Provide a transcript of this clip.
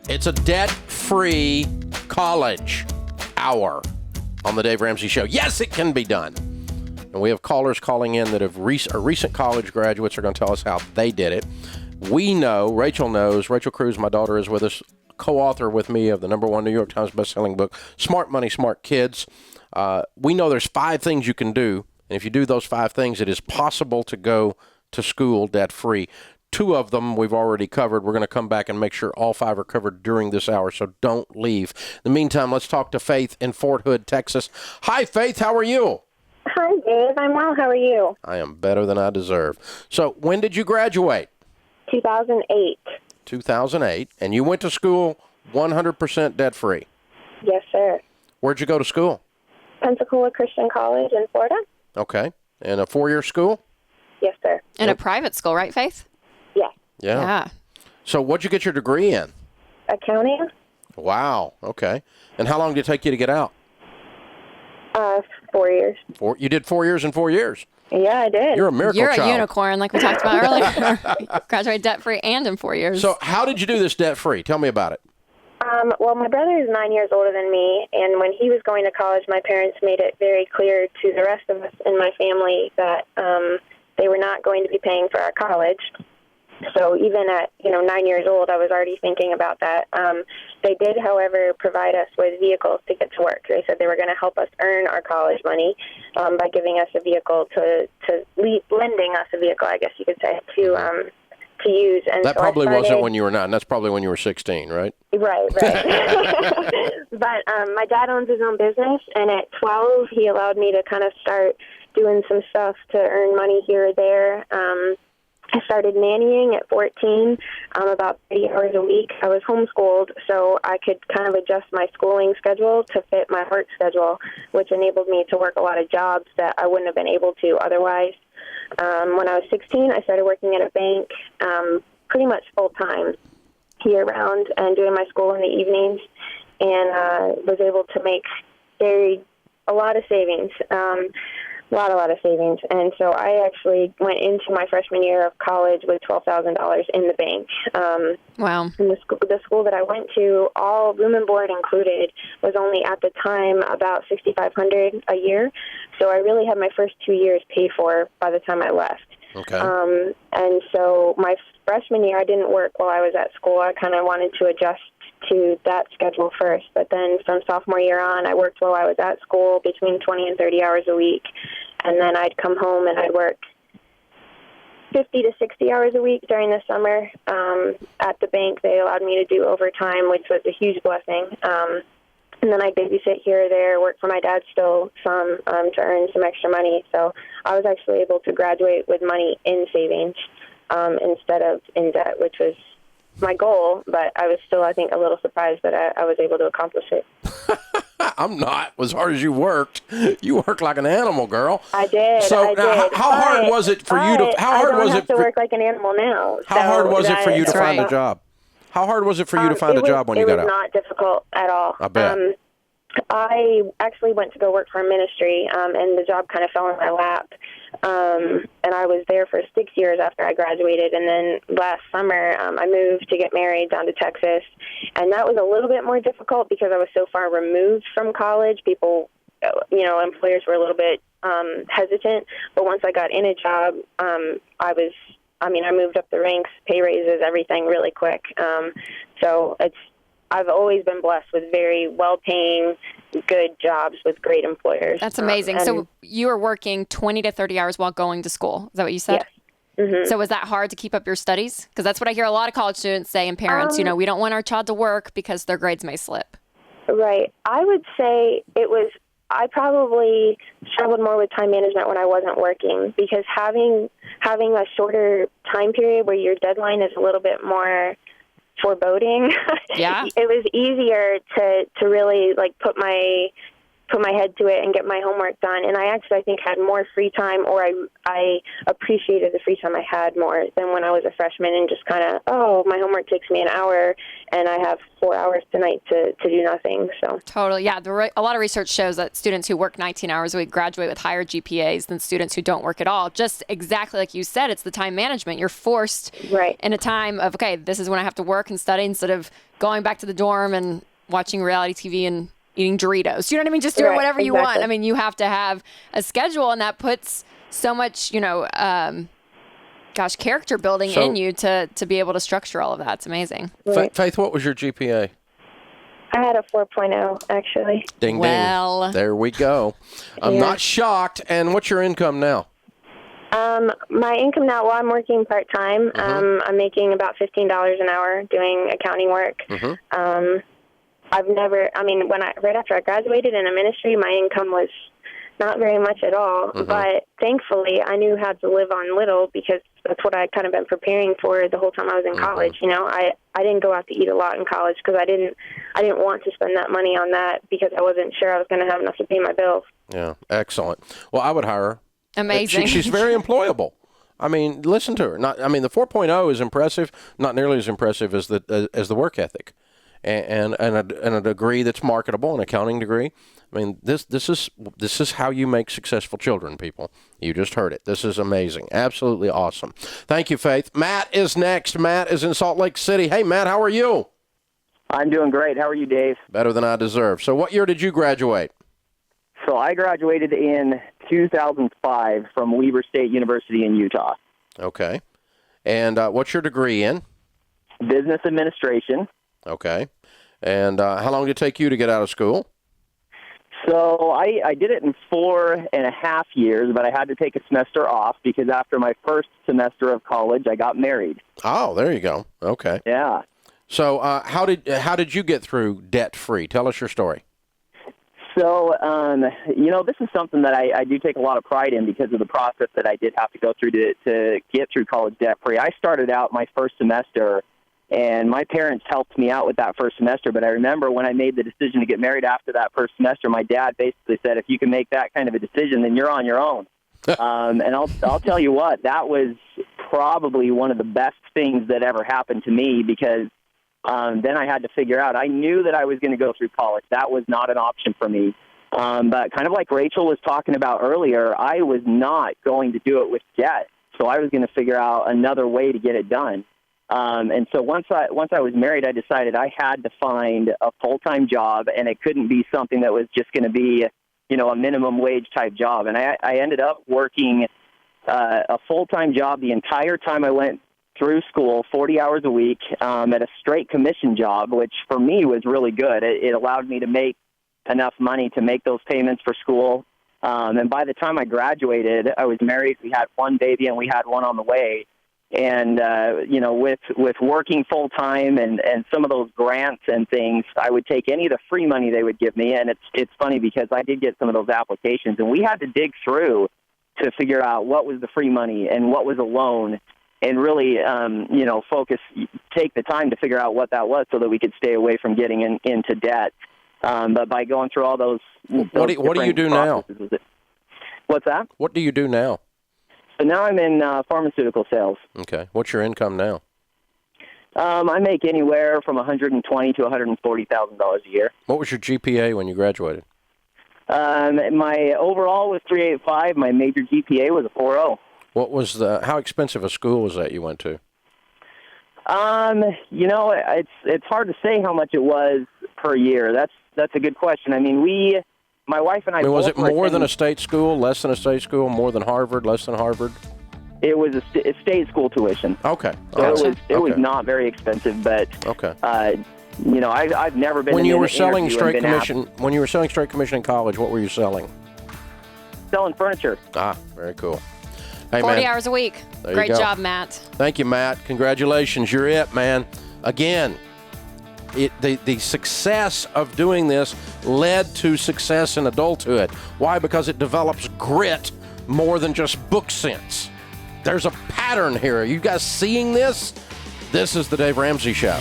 It's a debt-free college hour on the Dave Ramsey Show. Yes, it can be done. And we have callers calling in that are recent college graduates are going to tell us how they did it. We know, Rachel knows, Rachel Cruz, my daughter, is with us, co-author with me of the #1 New York Times bestselling book, Smart Money, Smart Kids. We know there's 5 things you can do. And if you do those 5 things, it is possible to go to school debt-free. 2 of them we've already covered. We're going to come back and make sure all 5 are covered during this hour, so don't leave. In the meantime, let's talk to Faith in Fort Hood, Texas. Hi, Faith. How are you? Hi, Dave. I'm well. How are you? I am better than I deserve. So when did you graduate? 2008. 2008. And you went to school 100% debt-free? Yes, sir. Where'd you go to school? Pensacola Christian College in Florida. Okay. And a 4-year school? Yes, sir. In a private school, right, Faith? Yes. Yeah. So what'd you get your degree in? Accounting. Wow. Okay. And how long did it take you to get out? 4 years. You did 4 years in 4 years? Yeah, I did. You're a miracle You're child. a unicorn, like we talked about earlier. Graduate debt-free and in 4 years. So how did you do this debt-free? Tell me about it. Well, my brother is 9 years older than me, and when he was going to college, my parents made it very clear to the rest of us in my family that they were not going to be paying for our college. So even at 9 years old, I was already thinking about that. They did, however, provide us with vehicles to get to work. They said they were going to help us earn our college money by giving us a vehicle lending us a vehicle, I guess you could say, to use. And that so probably wasn't when you were 9. That's probably when you were 16, right? Right. But my dad owns his own business, and at 12, he allowed me to kind of start doing some stuff to earn money here or there. I started nannying at 14, about 30 hours a week. I was homeschooled, so I could kind of adjust my schooling schedule to fit my work schedule, which enabled me to work a lot of jobs that I wouldn't have been able to otherwise. When I was 16, I started working at a bank pretty much full-time, year-round, and doing my school in the evenings, and was able to make a lot of savings. A lot of savings. And so I actually went into my freshman year of college with $12,000 in the bank. Wow. And the school that I went to, all room and board included, was only at the time about $6,500 a year. So I really had my first 2 years paid for by the time I left. Okay. And so my freshman year, I didn't work while I was at school. I kind of wanted to adjust to that schedule first. But then from sophomore year on, I worked while I was at school between 20 and 30 hours a week. And then I'd come home and I'd work 50 to 60 hours a week during the summer. At the bank, they allowed me to do overtime, which was a huge blessing. And then I'd babysit here or there, work for my dad still some to earn some extra money. So I was actually able to graduate with money in savings instead of in debt, which was my goal, but I was still, I think, a little surprised that I was able to accomplish it. I'm not. As hard as you worked like an animal, girl. I did. So now, how hard was it for you to? How hard was it to work like an animal now? How hard was it for you to find a job? How hard was it for you to find a job when you got out? It was not difficult at all. I bet. I actually went to go work for a ministry, and the job kind of fell in my lap. And I was there for 6 years after I graduated. And then last summer, I moved to get married down to Texas. And that was a little bit more difficult because I was so far removed from college. People, employers were a little bit hesitant. But once I got in a job, I moved up the ranks, pay raises, everything really quick. So I've always been blessed with very well-paying, good jobs with great employers. That's amazing. So you were working 20 to 30 hours while going to school. Is that what you said? Yes. Mm-hmm. So was that hard to keep up your studies? Because that's what I hear a lot of college students say, and parents, we don't want our child to work because their grades may slip. Right. I would say I probably struggled more with time management when I wasn't working, because having a shorter time period where your deadline is a little bit more foreboding. Yeah. It was easier to really put put my head to it and get my homework done. And I think, had more free time, or I appreciated the free time I had more than when I was a freshman and just kind of, my homework takes me an hour and I have 4 hours tonight to do nothing. So totally. Yeah. A lot of research shows that students who work 19 hours a week graduate with higher GPAs than students who don't work at all. Just exactly like you said, it's the time management. You're forced in a time of, okay, this is when I have to work and study, instead of going back to the dorm and watching reality TV and eating Doritos. You know what I mean? Just doing whatever you want. I mean, you have to have a schedule, and that puts so much, character building in you to be able to structure all of that. It's amazing. Faith, what was your GPA? I had a 4.0, actually. Ding, well, ding. There we go. I'm not shocked. And what's your income now? My income now, I'm working part-time. I'm making about $15 an hour doing accounting work. Right after I graduated in a ministry, my income was not very much at all. But thankfully, I knew how to live on little, because that's what I kind of been preparing for the whole time I was in college. I didn't go out to eat a lot in college because I didn't want to spend that money on that, because I wasn't sure I was going to have enough to pay my bills. Yeah, excellent. Well, I would hire her. Amazing. She's very employable. I mean, listen to her. The 4.0 is impressive, not nearly as impressive as the work ethic, and a degree that's marketable, an accounting degree. I mean, this is how you make successful children, people. You just heard it. This is amazing. Absolutely awesome. Thank you, Faith. Matt is next. Matt is in Salt Lake City. Hey, Matt, how are you? I'm doing great. How are you, Dave? Better than I deserve. So what year did you graduate? So I graduated in 2005 from Weber State University in Utah. Okay. And what's your degree in? Business administration. Okay. And how long did it take you to get out of school? So I did it in 4.5 years, but I had to take a semester off because after my first semester of college, I got married. Oh, there you go. Okay. Yeah. So how did you get through debt-free? Tell us your story. So, this is something that I do take a lot of pride in because of the process that I did have to go through to get through college debt-free. I started out my first semester, and my parents helped me out with that first semester. But I remember when I made the decision to get married after that first semester, my dad basically said, if you can make that kind of a decision, then you're on your own. And I'll tell you what, that was probably one of the best things that ever happened to me because then I had to figure out, I knew that I was going to go through college. That was not an option for me. But kind of like Rachel was talking about earlier, I was not going to do it with debt. So I was going to figure out another way to get it done. And so once I was married, I decided I had to find a full-time job, and it couldn't be something that was just going to be, a minimum wage type job. And I ended up working a full-time job the entire time I went through school, 40 hours a week, at a straight commission job, which for me was really good. It allowed me to make enough money to make those payments for school. And by the time I graduated, I was married. We had one baby, and we had one on the way. And, with working full-time and some of those grants and things, I would take any of the free money they would give me. And it's funny because I did get some of those applications, and we had to dig through to figure out what was the free money and what was a loan, and really, take the time to figure out what that was so that we could stay away from getting into debt. But by going through all those what do you do now? What's that? What do you do now? So now I'm in pharmaceutical sales. Okay. What's your income now? I make anywhere from $120,000 to $140,000 a year. What was your GPA when you graduated? My overall was 3.85. My major GPA was a 4.0. What was how expensive a school was that you went to? It's hard to say how much it was per year. That's a good question. I mean, my wife and I. Was it more than a state school, less than a state school, more than Harvard, less than Harvard? It was a state school tuition. Okay. So it was not very expensive, but okay. I've never been. When you were selling straight commission in college, what were you selling? Selling furniture. Ah, very cool. Hey, 40 man. hours a week. Great job, Matt. Thank you, Matt. Congratulations. You're it, man. Again, the success of doing this led to success in adulthood. Why? Because it develops grit more than just book sense. There's a pattern here. Are you guys seeing this? This is the Dave Ramsey Show.